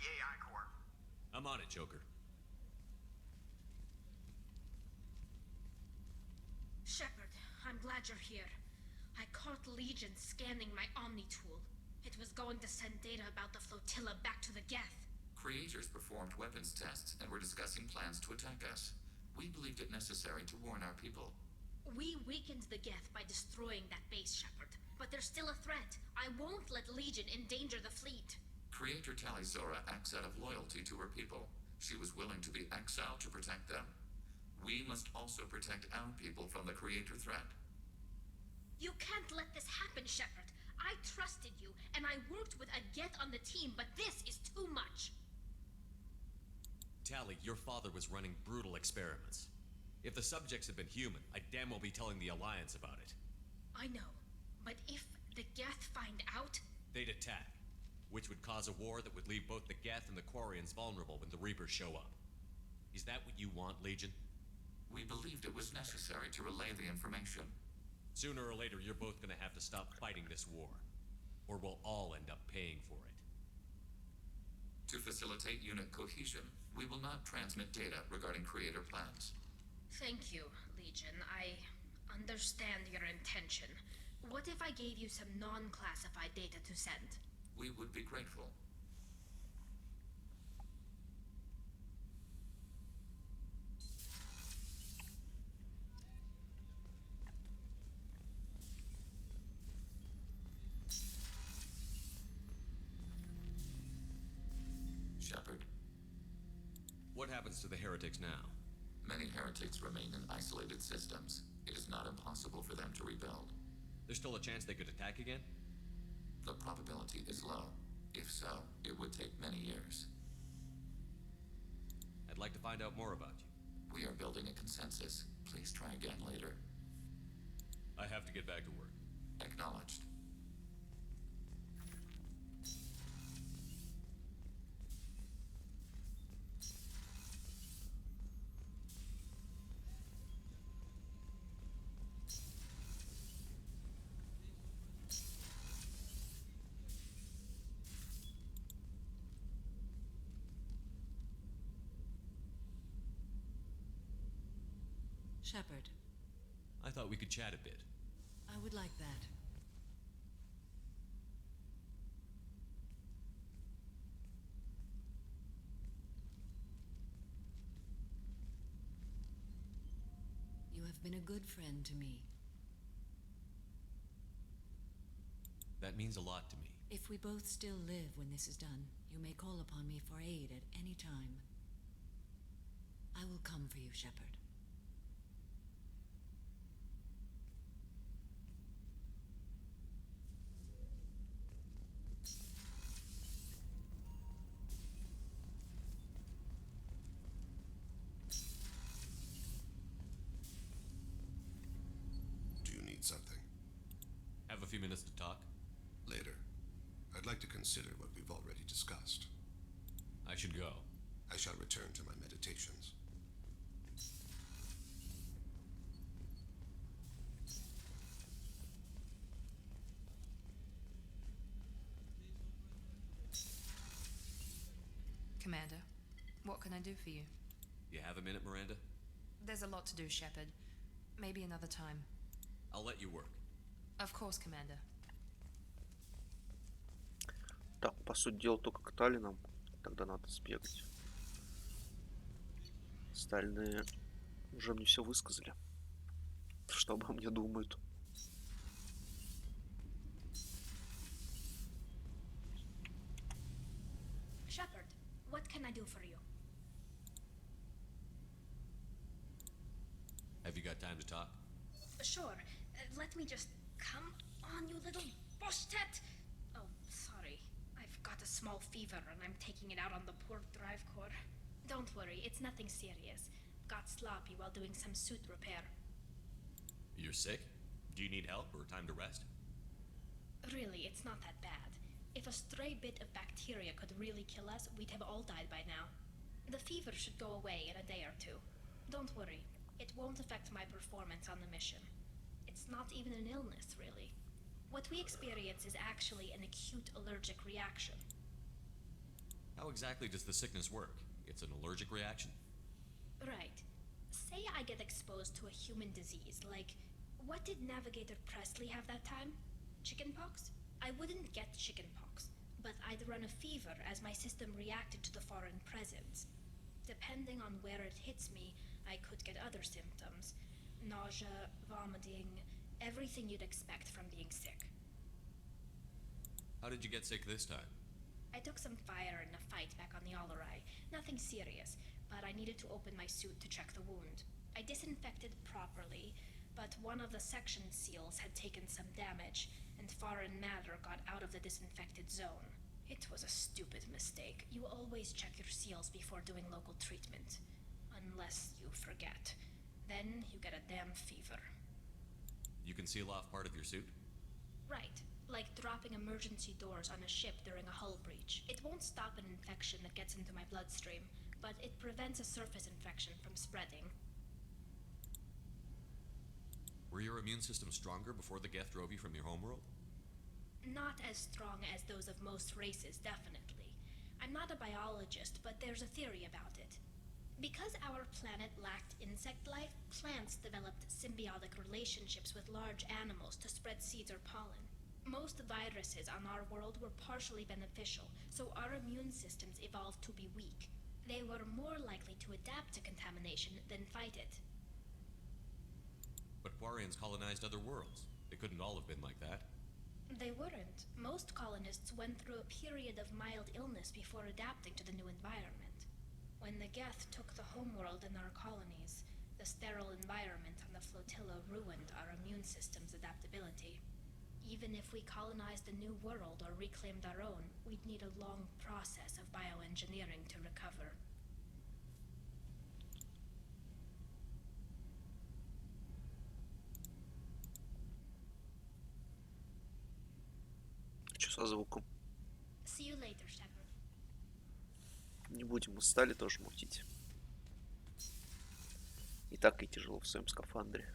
the AI core. I'm on it, Joker. Shepard, I'm glad you're here. I caught Legion scanning my Omni tool. It was going to send data about the flotilla back to the Geth. Creators performed weapons tests and were discussing plans to attack us. We believed it necessary to warn our people. We weakened the Geth by destroying that base, Shepard. But there's still a threat. I won't let Legion endanger the fleet. Creator Talizora acts out of loyalty to her people. She was willing to be exiled to protect them. We must also protect our people from the Creator threat. You can't let this happen, Shepard. I trusted you, and I worked with a Geth on the team, but this is too much. Tally, your father was running brutal experiments. If the subjects had been human, I'd damn well be telling the Alliance about it. I know, but if the Geth find out... They'd attack, which would cause a war that would leave both the Geth and the Quarians vulnerable when the Reapers show up. Is that what you want, Legion? We believed it was necessary to relay the information. Sooner or later, you're both gonna have to stop fighting this war. Or we'll all end up paying for it. To facilitate unit cohesion, we will not transmit data regarding Creator plans. Thank you, Legion. I understand your intention. What if I gave you some non-classified data to send? We would be grateful. Shepard. What happens to the heretics now? Many heretics remain in isolated systems. It is not impossible for them to rebuild. There's still a chance they could attack again? The probability is low. If so, it would take many years. I'd like to find out more about you. We are building a consensus. Please try again later. I have to get back to work. Acknowledged. Shepard, I thought we could chat a bit. I would like that. You have been a good friend to me. That means a lot to me. If we both still live when this is done, you may call upon me for aid at any time. I will come for you, Shepard. Something. Have a few minutes to talk? Later. I'd like to consider what we've already discussed. I should go. I shall return to my meditations. Commander, what can I do for you? You have a minute, Miranda? There's a lot to do, Shepard. Maybe another time. I'll let you work. Of course, Commander. Так, по сути дела, только к Таллинам. Тогда надо сбегать. Остальные уже мне все высказали. Что обо мне думают. Shepard, what can I do for you? Have you got time to talk? Sure. Let me just... Come on, you little boshtet! Oh, sorry. I've got a small fever and I'm taking it out on the poor drive core. Don't worry, it's nothing serious. Got sloppy while doing some suit repair. You're sick? Do you need help or time to rest? Really, it's not that bad. If a stray bit of bacteria could really kill us, we'd have all died by now. The fever should go away in a day or two. Don't worry. It won't affect my performance on the mission. It's not even an illness, really. What we experience is actually an acute allergic reaction. How exactly does the sickness work? It's an allergic reaction? Right. Say I get exposed to a human disease, like what did Navigator Presley have that time? Chickenpox? I wouldn't get chickenpox, but I'd run a fever as my system reacted to the foreign presence. Depending on where it hits me, I could get other symptoms. Nausea, vomiting, everything you'd expect from being sick. How did you get sick this time? I took some fire in a fight back on the Allerai. Nothing serious, but I needed to open my suit to check the wound. I disinfected properly, but one of the section seals had taken some damage, and foreign matter got out of the disinfected zone. It was a stupid mistake. You always check your seals before doing local treatment. Unless you forget. Then you get a damn fever. You can seal off part of your suit? Right. Like dropping emergency doors on a ship during a hull breach. It won't stop an infection that gets into my bloodstream, but it prevents a surface infection from spreading. Were your immune system stronger before the Geth drove you from your homeworld? Not as strong as those of most races, definitely. I'm not a biologist, but there's a theory about it. Because our planet lacked insect life, plants developed symbiotic relationships with large animals to spread seeds or pollen. Most viruses on our world were partially beneficial, so our immune systems evolved to be weak. They were more likely to adapt to contamination than fight it. But Quarians colonized other worlds. They couldn't all have been like that. They weren't. Most colonists went through a period of mild illness before adapting to the new environment. When the Geth took the homeworld in our colonies, the sterile environment on the flotilla ruined our immune system's adaptability. Even if we colonized a new world or reclaimed our own, we'd need a long process of bioengineering to recover. Что со звуком? See you later, Shepard. Не будем, устали тоже мутить. И так и тяжело в своем скафандре.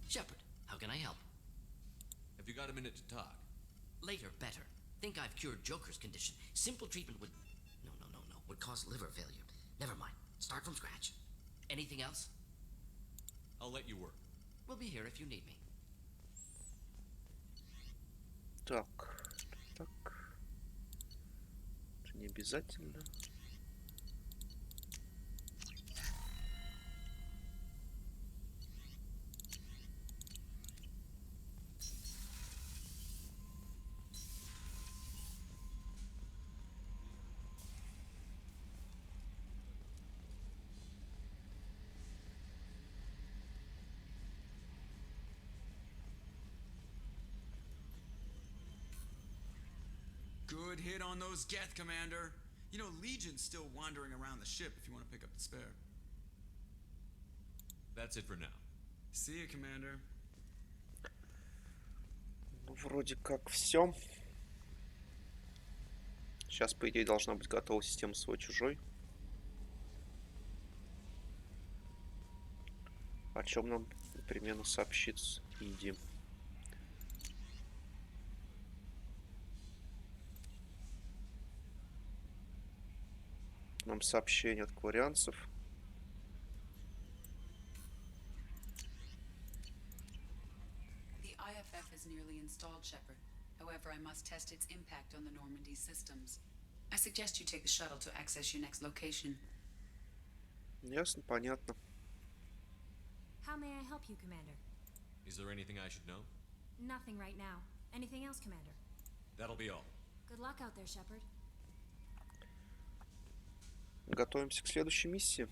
Shepard, how can I help? Have you got a minute to talk? Later, better. Think I've cured Joker's condition. Simple treatment would... No. Would cause liver failure. Never mind. Start from scratch. Anything else? I'll let you work. We'll be here if you need me. Так. Это не обязательно. Good hit on those Geth, Commander. You know, Legion's still wandering around the ship if you want to pick up the spare. That's it for now. See you, Commander. Ну, вроде как все. Сейчас, по идее, должна быть готова система свой-чужой. О чем нам непременно сообщит Иди. Нам сообщение от кварианцев. The IFF is nearly installed, Shepard. However, I must test its impact on the Normandy systems. I suggest you take the shuttle to access your next location. Ясно, понятно. How may I help you, Commander? Is there anything I should know? Nothing right now. Anything else, Commander? That'll be all. Good luck out there, Shepard. Готовимся к следующей миссии.